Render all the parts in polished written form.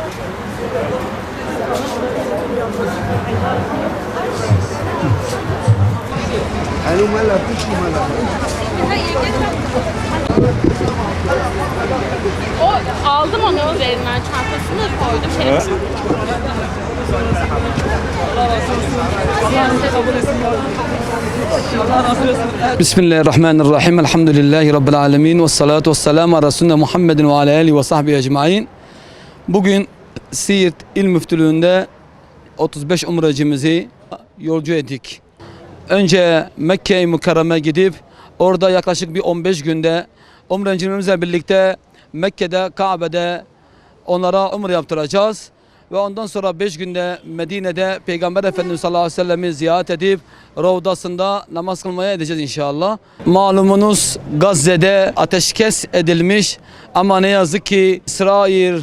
O aldım onu üzerinden çantasını koydum. Evet. Bismillahirrahmanirrahim. Elhamdülillahi Rabbil alemin. Ve salatu ve selamu ala Resulüne Muhammedin ve ala alihi ve sahbihi ecmain. Bugün Siirt İl Müftülüğü'nde 35 umrecimizi yolcu ettik. Önce Mekke-i Mükerreme gidip orada yaklaşık bir 15 günde umrecilerimizle birlikte Mekke'de, Kabe'de onlara umre yaptıracağız. Ve ondan sonra 5 günde Medine'de Peygamber Efendimiz sallallahu aleyhi ve sellem'i ziyaret edip Ravdası'nda namaz kılmaya edeceğiz inşallah. Malumunuz Gazze'de ateşkes edilmiş ama ne yazık ki İsrail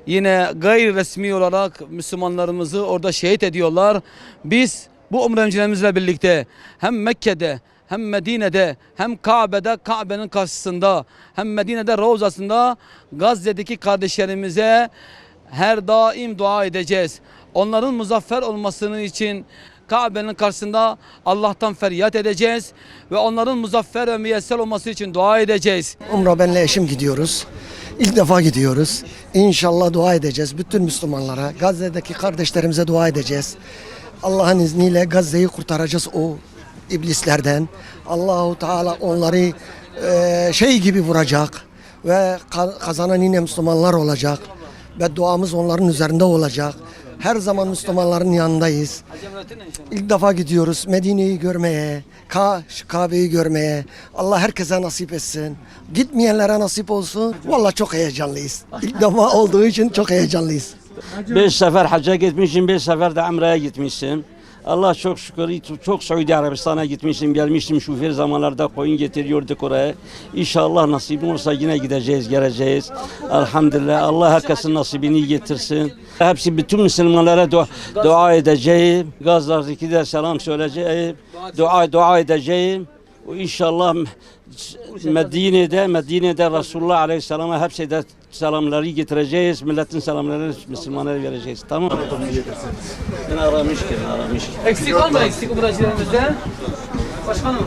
yine gayri resmi olarak Müslümanlarımızı orada şehit ediyorlar. Biz bu umrecilerimizle birlikte hem Mekke'de hem Medine'de hem Kabe'de, Kabe'nin karşısında hem Medine'de Ravzası'nda Gazze'deki kardeşlerimize her daim dua edeceğiz. Onların muzaffer olmasını için Kabe'nin karşısında Allah'tan feryat edeceğiz ve onların muzaffer ve müyesser olması için dua edeceğiz. Umre benle eşim gidiyoruz. İlk defa gidiyoruz. İnşallah dua edeceğiz bütün Müslümanlara. Gazze'deki kardeşlerimize dua edeceğiz. Allah'ın izniyle Gazze'yi kurtaracağız o iblislerden. Allahu Teala onları şey gibi vuracak ve kazanan yine Müslümanlar olacak. Ve duamız onların üzerinde olacak. Her zaman Müslümanların yanındayız. İlk defa gidiyoruz Medine'yi görmeye, Kabe'yi görmeye. Allah herkese nasip etsin. Gitmeyenlere nasip olsun. Vallahi çok heyecanlıyız. İlk defa olduğu için çok heyecanlıyız. 5 sefer hacca gitmişim, 5 sefer de umreye gitmişim. Allah çok şükür, çok Suudi Arabistan'a gitmişim, gelmiştim şoför zamanlarda koyun getiriyorduk oraya. İnşallah nasibim olsa yine gideceğiz, geleceğiz. Elhamdülillah, Allah herkesin nasibini getirsin. Hepsi bütün Müslümanlara dua edeceğim. Gazze'deki de selam söyleyeceğim, dua edeceğim. İnşallah Medine'de Resulullah Aleyhisselam'a hepsi de selamları getireceğiz. Milletin selamlarını Müslümanlara vereceğiz. Tamam mı? Ben aramıştım. Eksik olma, eksik umrecilerimizde. Başkanım.